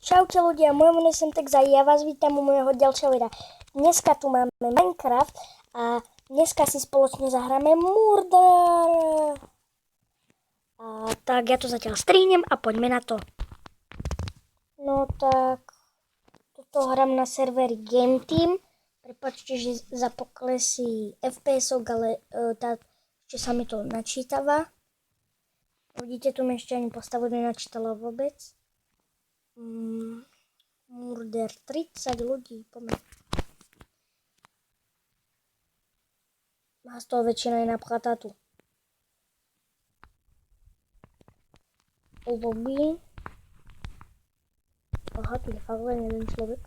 Čaute ľudia, moje meno je Tex a ja vás vítam u môjho ďalšieho videa. Dneska tu máme Minecraft a dneska si spoločne zahráme Murder. Tak ja to zatiaľ strihnem a poďme na to. No tak, toto hrám na serveri Game Team. Prepáčte, že za poklesy FPS-ok, ale ešte sa mi to načítava. Vidíte, tu mi ešte ani postavu nenačítala vôbec. Murder 30 ľudí, poďme. Má z toho väčšina je napchatá tu. Lobby. Aha, tu je fakt len jeden človek.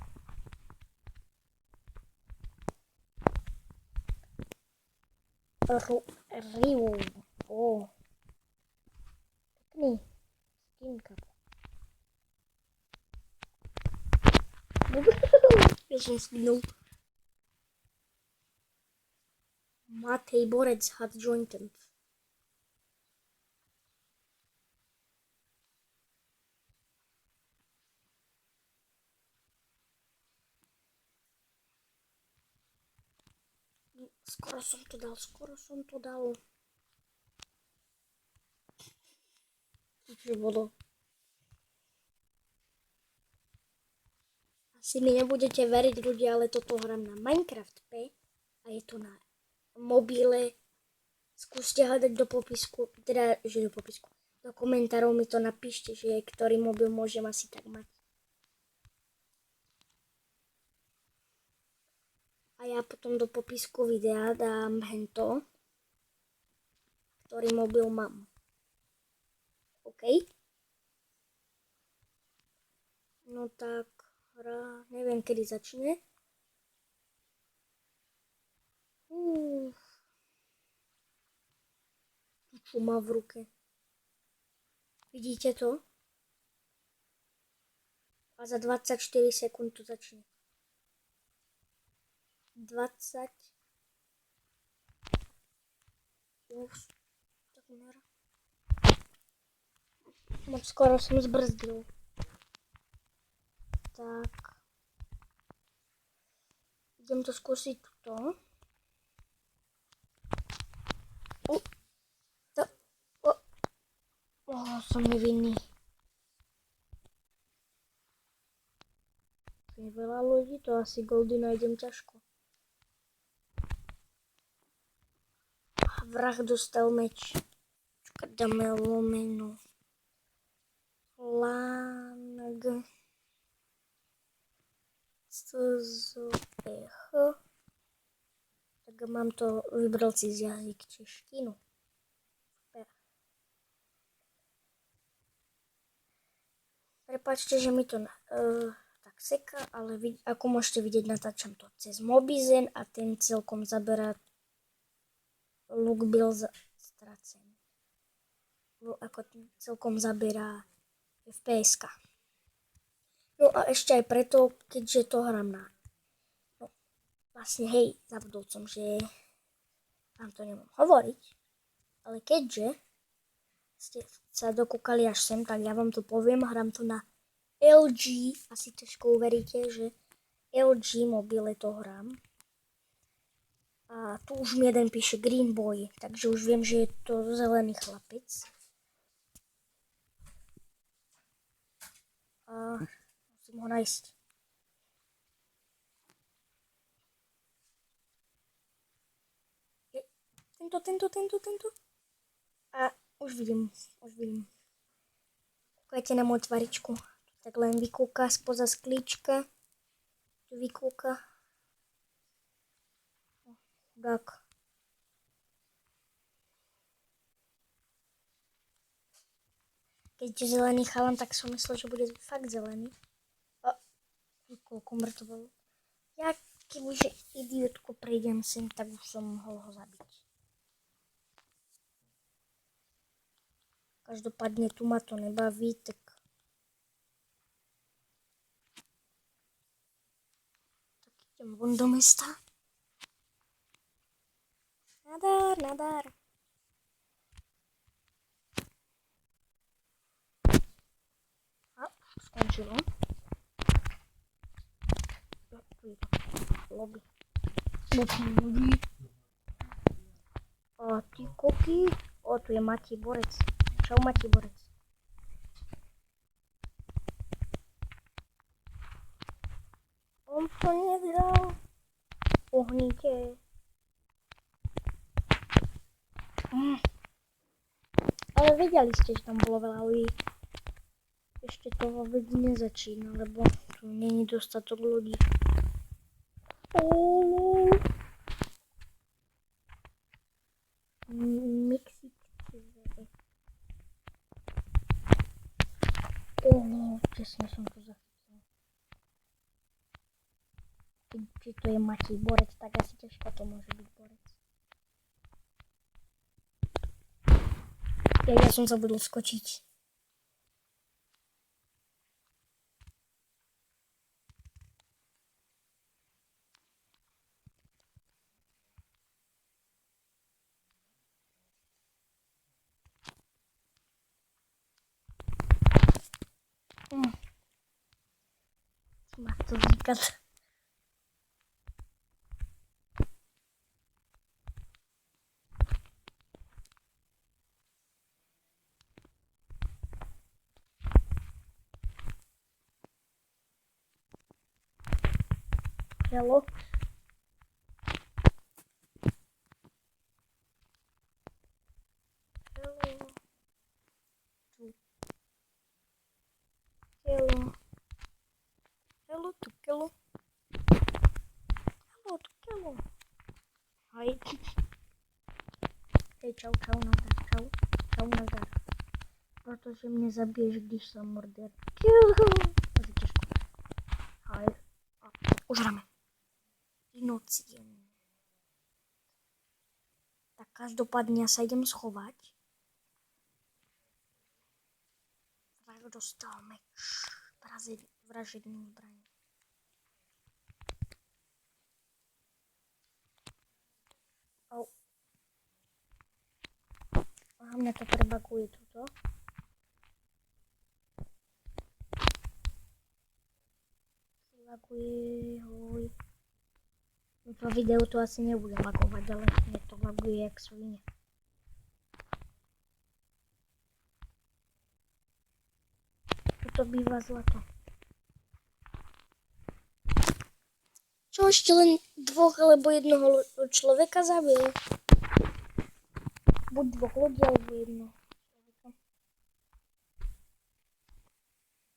Riu. Pekný. Skinka. Ja som skinul. Matej Borec had jointed. Skoro som to dal. Čo bolo? Asi mi nebudete veriť ľudia, ale toto hrám na Minecraft P a je to na mobile. Skúste hľadať do popisku, do komentárov mi to napíšte, že ktorý mobil môžem asi tak mať. A ja potom do popisku videa dám hento, ktorý mobil mám. OK? No tak, neviem kedy začne. Čo má v ruke? Vidíte to? A za 24 sekúnd to začne. 20. Moc skoro som zbrzdil. Tak. Idem to skúsiť tuto. Som nevinný. Je veľa ľudí, to asi goldy nájdem ťažko. Vrah dostal meč. Čaká, dáme lomeno. Lang. Tak mám to, vybral si z jazyk češtinu. Prepáčte, že mi to tak seká, ale ako môžete vidieť, natáčam to cez Mobizen a ten celkom zaberá, look byl stracený. Ako ten celkom zaberá FPS-ka. No a ešte aj preto, keďže to hrám na... No, vlastne hej, zabudol som, že vám to nemám hovoriť, ale keďže ste sa dokúkali až sem, tak ja vám to poviem, hrám to na LG, asi ťažko uveríte, že LG mobile to hrám. A tu už mi jeden píše Green Boy, takže už viem, že je to zelený chlapec. A musím ho nájsť. Tento. A už vidím. Kúkajte na moju tvaričku. Tak len vykúka spoza sklíčka. Tu vykúka. Chudák. Keď je zelený chalan, tak som myslel, že bude fakt zelený. A koľko mŕtvol. Ja kebyže idiotko prejdem sem, tak už som mohol ho zabiť. Každopádne tu ma to nebaví, tak idem von do mesta. Nadár. skončilo. Tu je to lobby. Lobby. A ty koky. O, tu je Matej Borec. Čau Matej Borec. On to nedal. Ohnite. Ale vedeli ste, že tam bolo veľa ľudí. Ešte to vôbec nezačína, lebo tu není dostatok ľudí. Mexik. Česne som to zachytil. Keď to je Matej Borec, tak asi ťažko to môže byť Borec. Ja som zabudol skočiť. Má to říkat. Hello. Hello. Hej. Hej, čau, Nazdar, čau, Nazdar. Protože mě zabiješ, když jsem murder. Asi těžko. Hej. Už hráme. Inocient. Tak každopádně já se jdem schovat. Tak dostal meč. Vražednou zbraň. Au. A mne to prebaguje tuto. Laguje, hoj. To video to asi nebude lagovať, ale mne to laguje jak svine. Tuto býva zlato. Čo ešte len dvoch alebo jednoho človeka zabil? Buď dvoch ľudí alebo jednoho človeka.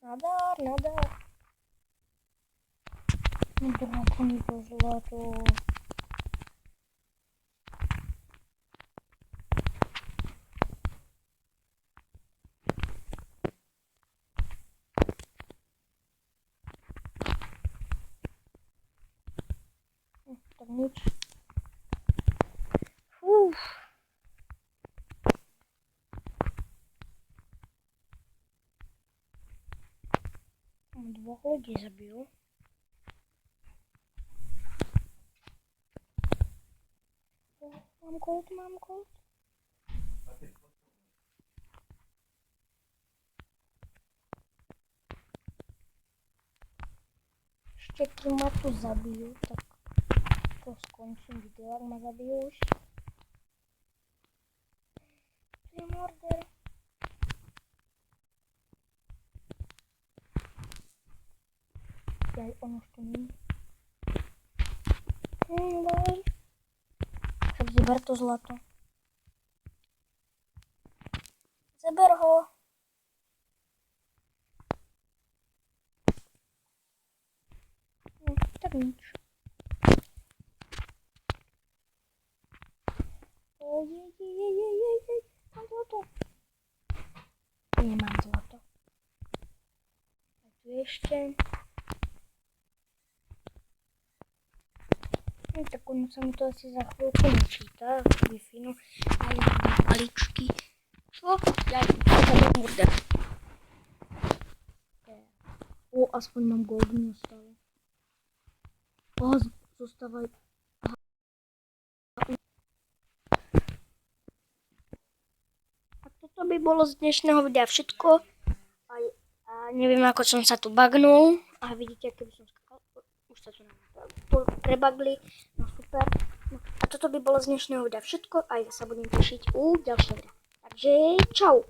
Nadár. Drakony to zlato. Tak nič. Dvoch ľudí zabil. Mám gold. Ešte keď ma tu zabijú, tak to skončím video, ak ma zabijú už. Tu je murder. Jaj, on už tu není. Lol. Tak zaber to zlato. Zaber ho. Tak nič. Ojej. Mám zlato. Nemám zlato. A tu ešte. Tak ono sa mi to asi za chvíľku načíta. Wi-Fi, no. A ja mám paličky. Čo? Ja mám murder. O, aspoň mám gold, mi ostalo. O, zostávaj. Tak toto by bolo z dnešného videa všetko. A A neviem, ako som sa tu bagnul. A vidíte, keby som skakal. Už sa tu nám prebagli. No super. No, a toto by bolo z dnešného videa všetko. A ja sa budem tešiť u ďalšieho videa. Takže čau.